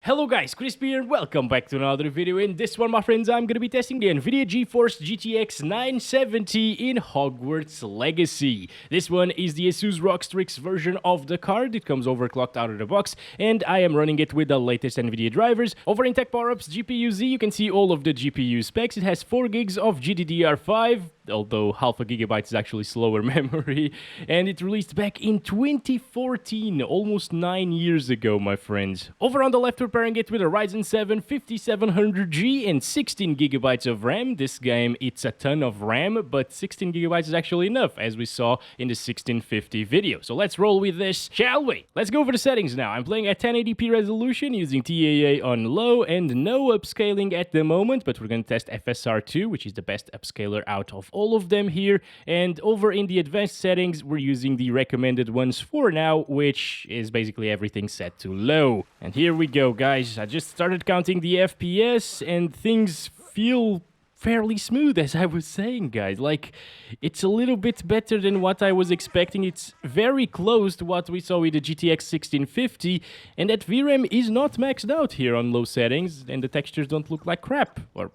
Hello guys, Crispy here, welcome back to another video. In this one, my friends, I'm gonna be testing the Nvidia GeForce GTX 970 in Hogwarts Legacy. This one is the Asus ROG Strix version of the card. It comes overclocked out of the box, and I am running it with the latest Nvidia drivers. Over in Tech Power-Ups GPU-Z, you can see all of the GPU specs. It has 4 gigs of GDDR5, although half a gigabyte is actually slower memory, and it released back in 2014, almost 9 years ago, my friends. Over on the left, we're pairing it with a Ryzen 7 5700G and 16 gigabytes of RAM. This game, it's a ton of RAM, but 16 gigabytes is actually enough, as we saw in the 1650 video. So let's roll with this, shall we? Let's go over the settings now. I'm playing at 1080p resolution using TAA on low and no upscaling at the moment, but we're going to test FSR2, which is the best upscaler out of all of them here. And over in the advanced settings, we're using the recommended ones for now, which is basically everything set to low. And here we go, guys. I just started counting the FPS and things feel fairly smooth, as I was saying, guys. Like, it's a little bit better than what I was expecting. It's very close to what we saw with the GTX 1650, and that VRAM is not maxed out here on low settings, and the textures don't look like crap, or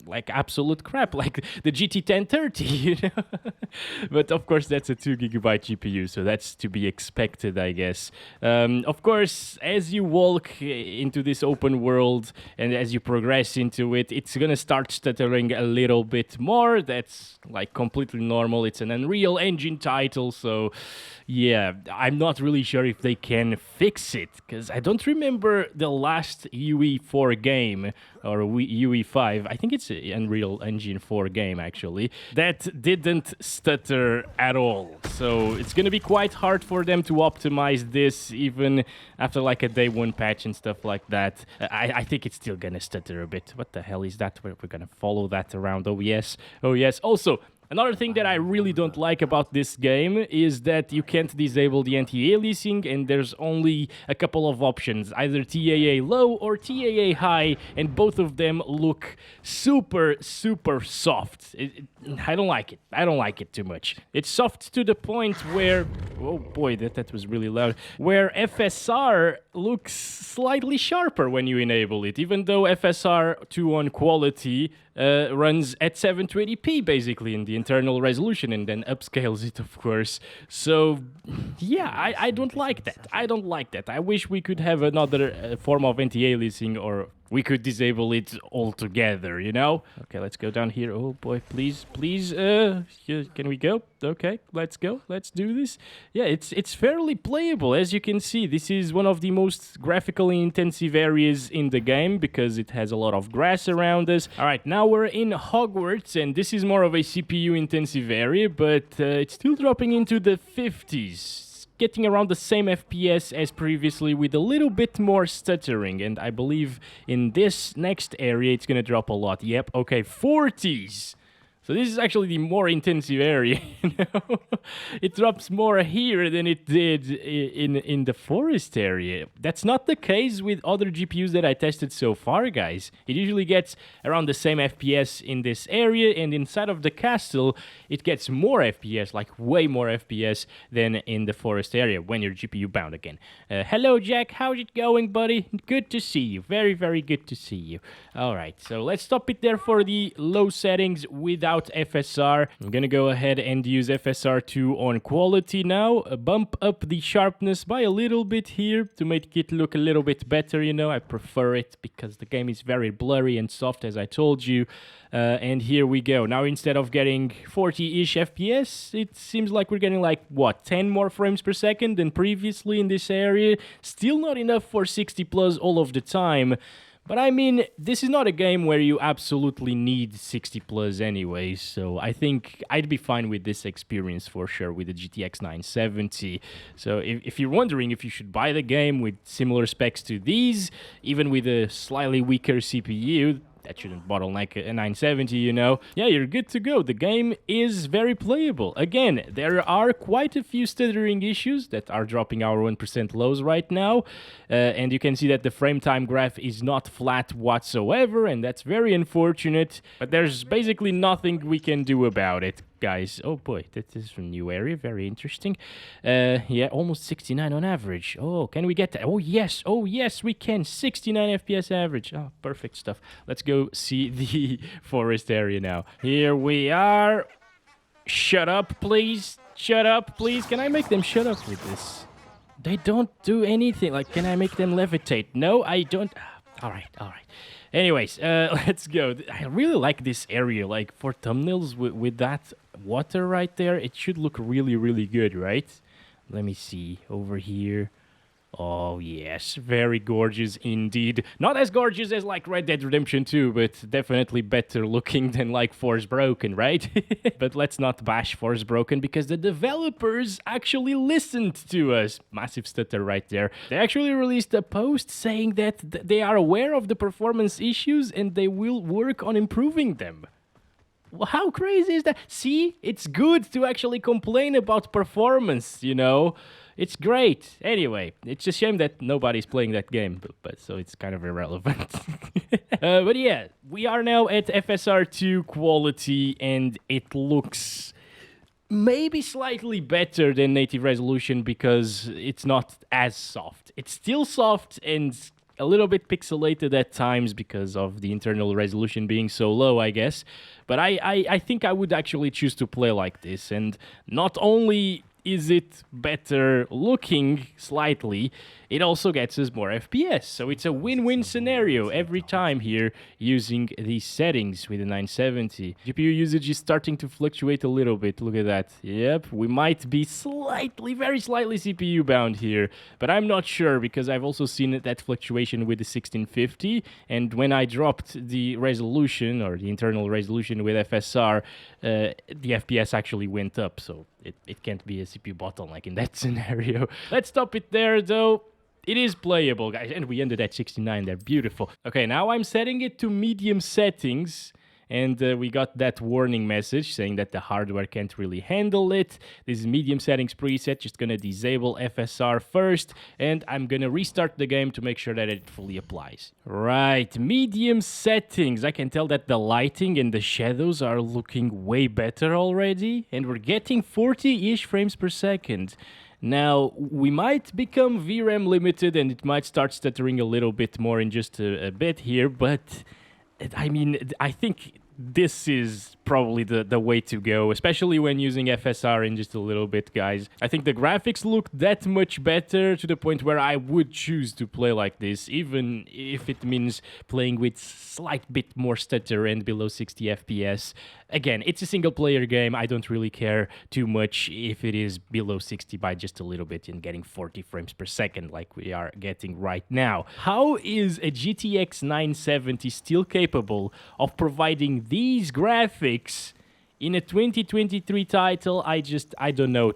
like absolute crap, like the GT 1030, you know? But of course, that's a 2 gigabyte GPU, so that's to be expected, I guess. Of course, as you walk into this open world and as you progress into it, it's gonna start stuttering a little bit more. That's like completely normal. It's an Unreal Engine title, so yeah, I'm not really sure if they can fix it, because I don't remember the last UE4 game, or UE5, I think it's Unreal Engine 4 game, actually, that didn't stutter at all. So it's gonna be quite hard for them to optimize this, even after like a day one patch and stuff like that. I think it's still gonna stutter a bit. What the hell is that? We're gonna follow that around. Oh yes, oh yes. Also, another thing that I really don't like about this game is that you can't disable the anti-aliasing, and there's only a couple of options, either TAA low or TAA high, and both of them look super soft. I don't like it. I don't like it too much. It's soft to the point where, oh boy, that was really loud, where FSR looks slightly sharper when you enable it, even though FSR 2 on quality runs at 720p basically in the internal resolution, and then upscales it, of course. So yeah, I don't like that. I don't like that. I wish we could have another form of anti-aliasing, or we could disable it altogether, you know? Okay, let's go down here. Oh boy, please, can we go? Okay, let's go. Let's do this. Yeah, it's fairly playable. As you can see, this is one of the most graphically intensive areas in the game because it has a lot of grass around us. All right, now we're in Hogwarts, and this is more of a CPU intensive area, but it's still dropping into the 50s. Getting around the same FPS as previously with a little bit more stuttering, and I believe in this next area it's gonna drop a lot. Yep, okay, 40s. So this is actually the more intensive area, you know? It drops more here than it did in the forest area. That's not the case with other GPUs that I tested so far, guys. It usually gets around the same FPS in this area, and inside of the castle, it gets more FPS, like way more FPS than in the forest area when you're GPU bound again. Hello, Jack. How's it going, buddy? Good to see you. Very, very good to see you. All right, so let's stop it there for the low settings without FSR. I'm gonna go ahead and use FSR2 on quality now. Bump up the sharpness by a little bit here to make it look a little bit better, you know. I prefer it because the game is very blurry and soft, as I told you. And here we go. Now, instead of getting 40-ish FPS, it seems like we're getting like, what, 10 more frames per second than previously in this area. Still not enough for 60 plus all of the time. But I mean, this is not a game where you absolutely need 60 plus anyways, so I think I'd be fine with this experience for sure with the GTX 970. So if you're wondering if you should buy the game with similar specs to these, even with a slightly weaker CPU, that shouldn't bottleneck a 970, you know. Yeah, you're good to go. The game is very playable. Again, there are quite a few stuttering issues that are dropping our 1% lows right now. And you can see that the frame time graph is not flat whatsoever, and that's very unfortunate. But there's basically nothing we can do about it. guys. Oh boy, that is a new area. Very interesting. Yeah, almost 69 on average. Oh, can we get that? Oh yes, we can. 69 FPS average. Oh, perfect stuff. Let's go see the forest area now. Here we are. Shut up, please. Shut up, please. Can I make them shut up with this? They don't do anything. Like, can I make them levitate? No, I don't. All right. Anyways, let's go. I really like this area. Like, for thumbnails with that water right there, it should look really, really good, right? Let me see. Over here. Oh, yes. Very gorgeous indeed. Not as gorgeous as, like, Red Dead Redemption 2, but definitely better looking than, like, Forspoken, right? But let's not bash Forspoken, because the developers actually listened to us. Massive stutter right there. They actually released a post saying that they are aware of the performance issues and they will work on improving them. Well, how crazy is that? See, it's good to actually complain about performance, you know? It's great. Anyway, it's a shame that nobody's playing that game, but so it's kind of irrelevant. But yeah, we are now at FSR2 quality, and it looks maybe slightly better than native resolution because it's not as soft. It's still soft and a little bit pixelated at times because of the internal resolution being so low, I guess. But I think I would actually choose to play like this, and not only is it better looking slightly, it also gets us more FPS. So it's a win-win scenario every time here using these settings with the 970. GPU usage is starting to fluctuate a little bit. Look at that. Yep, we might be very slightly CPU bound here, but I'm not sure because I've also seen that fluctuation with the 1650, and when I dropped the resolution or the internal resolution with FSR, the FPS actually went up, so it can't be a CPU bottleneck in that scenario. Let's stop it there though. It is playable, guys, and we ended at 69 there. Beautiful. Okay, now I'm setting it to medium settings, and we got that warning message saying that the hardware can't really handle it. This is medium settings preset. Just gonna disable FSR first, and I'm gonna restart the game to make sure that it fully applies. Right, medium settings. I can tell that the lighting and the shadows are looking way better already, and we're getting 40-ish frames per second. Now, we might become VRAM limited and it might start stuttering a little bit more in just a bit here, but I mean, I think this is probably the way to go, especially when using FSR in just a little bit, guys. I think the graphics look that much better to the point where I would choose to play like this, even if it means playing with slight bit more stutter and below 60 FPS. Again, it's a single-player game. I don't really care too much if it is below 60 by just a little bit and getting 40 frames per second like we are getting right now. How is a GTX 970 still capable of providing these graphics in a 2023 title? I don't know.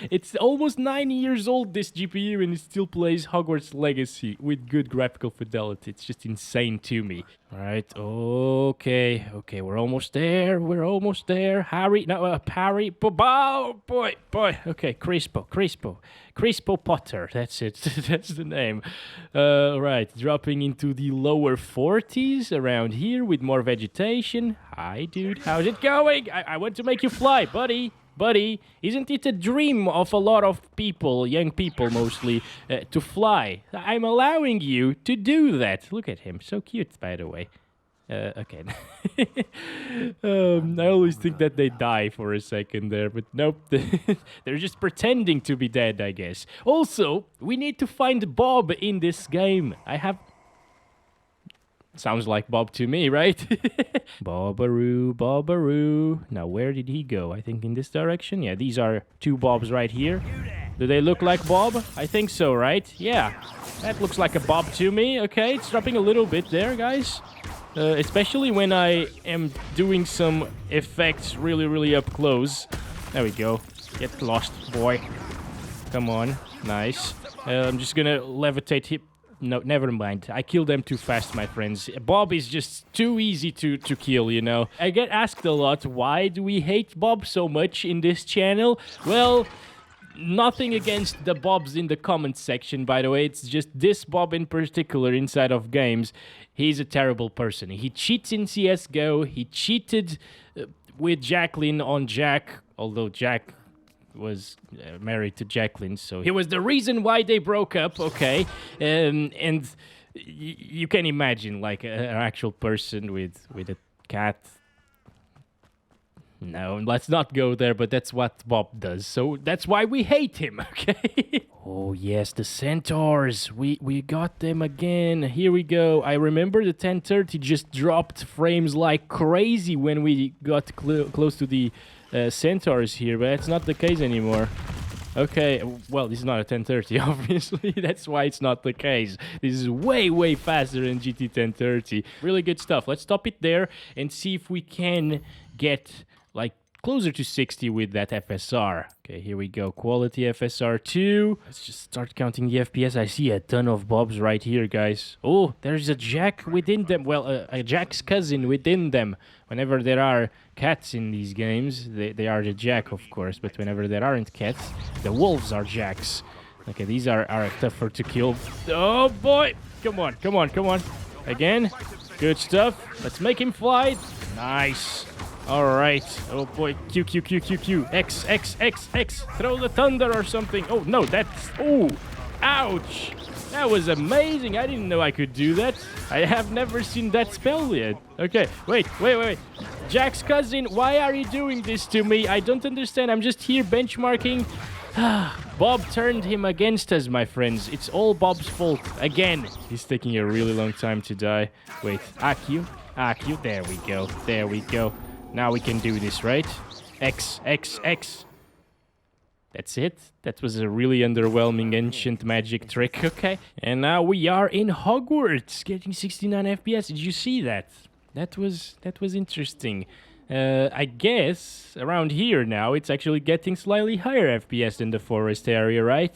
It's almost 9 years old, this GPU, and it still plays Hogwarts Legacy with good graphical fidelity. It's just insane to me. All right, okay, we're almost there. Harry, no, Parry, boy. Okay, Crispo Potter, that's it. That's the name. Right, dropping into the lower 40s around here with more vegetation. Hi, dude, how's it going? I want to make you fly, buddy. Isn't it a dream of a lot of people, young people mostly, to fly? I'm allowing you to do that. Look at him, so cute, by the way. Okay. I always think that they die for a second there, but nope. They're just pretending to be dead, I guess. Also, we need to find Bob in this game. Sounds like Bob to me, right? Bobaroo. Now, where did he go? I think in this direction. Yeah, these are two Bobs right here. Do they look like Bob? I think so, right? Yeah, that looks like a Bob to me. Okay, it's dropping a little bit there, guys. Especially when I am doing some effects really up close. There we go. Get lost, boy. Come on. Nice. I'm just gonna levitate him. No, never mind. I killed them too fast, my friends. Bob is just too easy to kill, you know. I get asked a lot, why do we hate Bob so much in this channel? Well, nothing against the Bobs in the comments section, by the way. It's just this Bob in particular inside of games. He's a terrible person. He cheats in CSGO. He cheated with Jacqueline on Jack, although Jack was married to Jacqueline, so he was the reason why they broke up, okay? And you can imagine, like, an actual person with a cat. No, let's not go there, but that's what Bob does, so that's why we hate him, okay? Oh, yes, the centaurs. We got them again. Here we go. I remember the 1030 just dropped frames like crazy when we got close to the centaurs here, but that's not the case anymore. Okay, well, this is not a 1030, obviously. That's why it's not the case. This is way, way faster than GT 1030. Really good stuff. Let's stop it there and see if we can get, like, closer to 60 with that FSR. Okay, here we go. Quality FSR 2. Let's just start counting the FPS. I see a ton of Bobs right here, guys. Oh, there's a Jack within them. Well, a Jack's cousin within them. Whenever there are cats in these games, they are the Jack, of course. But whenever there aren't cats, the wolves are Jacks. Okay, these are tougher to kill. Oh, boy. Come on, come on, come on. Again. Good stuff. Let's make him fly. Nice. All right. Oh, boy. Q, Q, Q, Q, Q. X, X, X, X. Throw the thunder or something. Oh, no, that's... Oh, ouch. That was amazing. I didn't know I could do that. I have never seen that spell yet. Okay, wait. Jack's cousin, why are you doing this to me? I don't understand. I'm just here benchmarking. Bob turned him against us, my friends. It's all Bob's fault. Again. He's taking a really long time to die. Wait, AQ. There we go. There we go. Now we can do this, right? X, X, X. That's it. That was a really underwhelming ancient magic trick, okay? And now we are in Hogwarts, getting 69 FPS. Did you see that? That was interesting. I guess around here now it's actually getting slightly higher FPS than the forest area, right?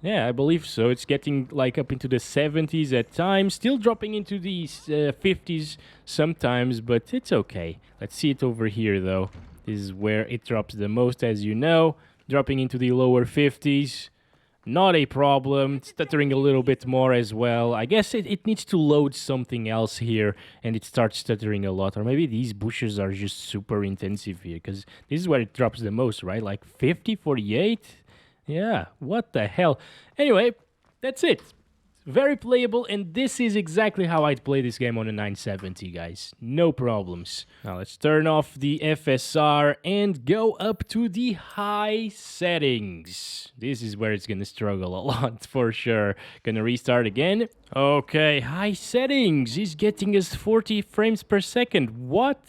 Yeah, I believe so. It's getting like up into the 70s at times, still dropping into the 50s sometimes, but it's okay. Let's see it over here though. This is where it drops the most, as you know. Dropping into the lower 50s. Not a problem. Stuttering a little bit more as well. I guess it needs to load something else here and it starts stuttering a lot. Or maybe these bushes are just super intensive here because this is where it drops the most, right? Like 50, 48? Yeah, what the hell? Anyway, that's it. Very playable, and this is exactly how I'd play this game on a 970, guys. No problems. Now let's turn off the FSR and go up to the high settings. This is where it's gonna struggle a lot, for sure. Gonna restart again. Okay, high settings is getting us 40 frames per second. What?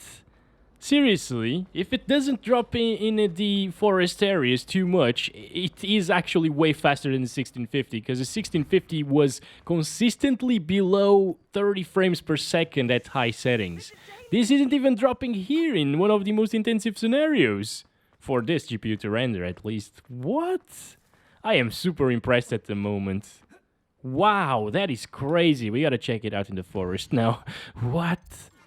Seriously, if it doesn't drop in the forest areas too much, it is actually way faster than the 1650, because the 1650 was consistently below 30 frames per second at high settings. This isn't even dropping here in one of the most intensive scenarios. For this GPU to render, at least. What? I am super impressed at the moment. Wow, that is crazy. We gotta check it out in the forest now. What?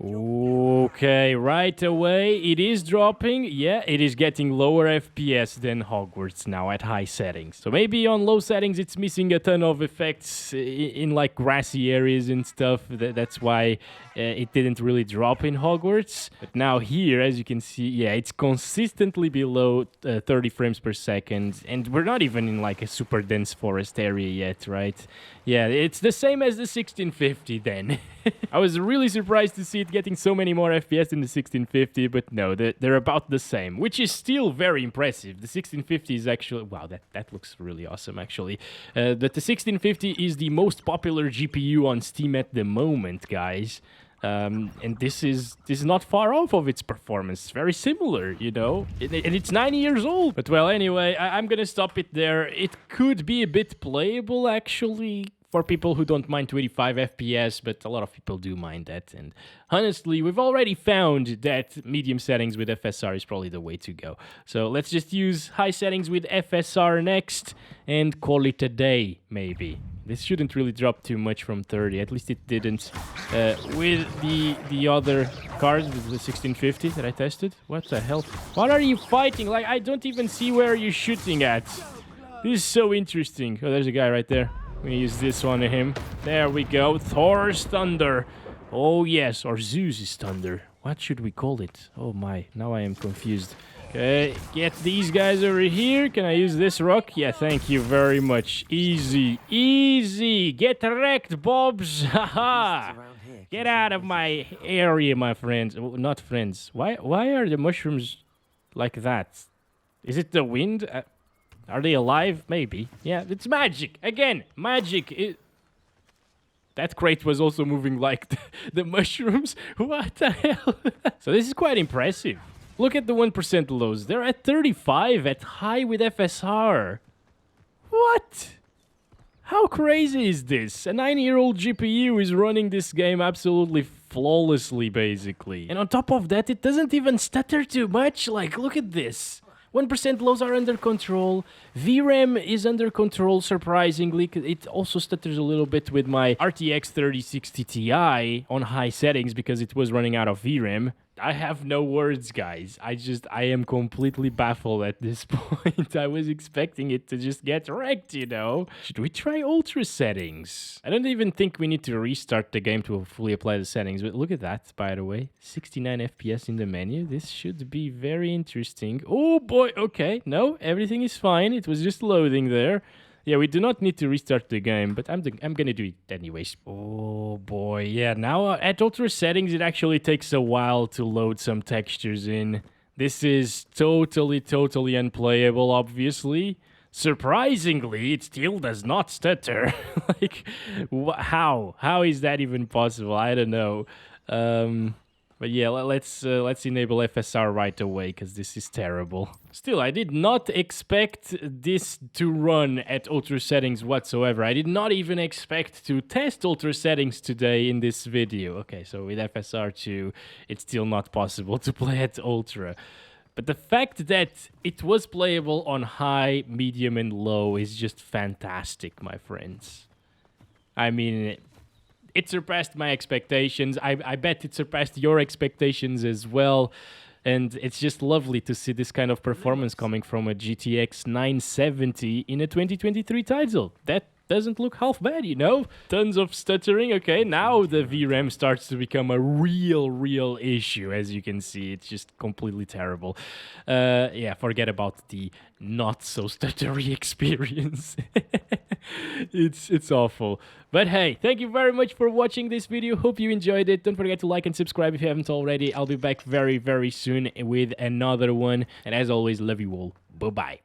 Okay, right away, it is dropping. Yeah, it is getting lower FPS than Hogwarts now at high settings. So maybe on low settings, it's missing a ton of effects in like grassy areas and stuff. That's why it didn't really drop in Hogwarts. But now here, as you can see, yeah, it's consistently below 30 frames per second. And we're not even in like a super dense forest area yet, right? Yeah, it's the same as the 1650 then. I was really surprised to see it getting so many more FPS than the 1650, but no, they're about the same, which is still very impressive. The 1650 is actually... Wow, that looks really awesome, actually. But the 1650 is the most popular GPU on Steam at the moment, guys. And this is not far off of its performance. It's very similar, you know, and it's 9 years old. But well, anyway, I'm gonna stop it there. It could be a bit playable, actually, for people who don't mind 25 FPS, but a lot of people do mind that. And honestly, we've already found that medium settings with FSR is probably the way to go. So let's just use high settings with FSR next and call it a day, maybe. This shouldn't really drop too much from 30. At least it didn't with the other cards, with the 1650 that I tested. What the hell? What are you fighting? Like, I don't even see where you're shooting at. This is so interesting. Oh, there's a guy right there. I'm gonna use this one on him. There we go. Thor's Thunder. Oh, yes. Or Zeus's Thunder. What should we call it? Oh my, now I am confused. Okay, get these guys over here. Can I use this rock? Yeah, thank you very much. Easy, easy. Get wrecked, Bobs. Haha. Get out of my area, my friends. Oh, not friends. Why are the mushrooms like that? Is it the wind? Are they alive? Maybe. Yeah, it's magic. Again, magic. That crate was also moving like the mushrooms. What the hell? So this is quite impressive. Look at the 1% lows. They're at 35 at high with FSR. What? How crazy is this? A 9-year-old GPU is running this game absolutely flawlessly, basically. And on top of that, it doesn't even stutter too much. Like, look at this. 1% lows are under control. VRAM is under control, surprisingly. It also stutters a little bit with my RTX 3060 Ti on high settings because it was running out of VRAM. I have no words, guys. I am completely baffled at this point. I was expecting it to just get wrecked, you know? Should we try ultra settings? I don't even think we need to restart the game to fully apply the settings, but look at that, by the way. 69 FPS in the menu. This should be very interesting. Oh boy, okay. No, everything is fine. It was just loading there. Yeah, we do not need to restart the game, but I'm gonna do it anyways. Oh boy, yeah, now at ultra settings, it actually takes a while to load some textures in. This is totally unplayable, obviously. Surprisingly, it still does not stutter. Like, how? How is that even possible? I don't know. But yeah, let's enable FSR right away, because this is terrible. Still, I did not expect this to run at ultra settings whatsoever. I did not even expect to test ultra settings today in this video. Okay, so with FSR 2, it's still not possible to play at ultra. But the fact that it was playable on high, medium, and low is just fantastic, my friends. I mean, it surpassed my expectations. I bet it surpassed your expectations as well. And it's just lovely to see this kind of performance coming from a GTX 970 in a 2023 title. That doesn't look half bad, you know? Tons of stuttering. Okay, now the VRAM starts to become a real issue. As you can see, it's just completely terrible. Yeah, forget about the not so stuttery experience. It's awful. But hey, thank you very much for watching this video. Hope you enjoyed it. Don't forget to like and subscribe if you haven't already. I'll be back very soon with another one. And as always, love you all. Bye-bye.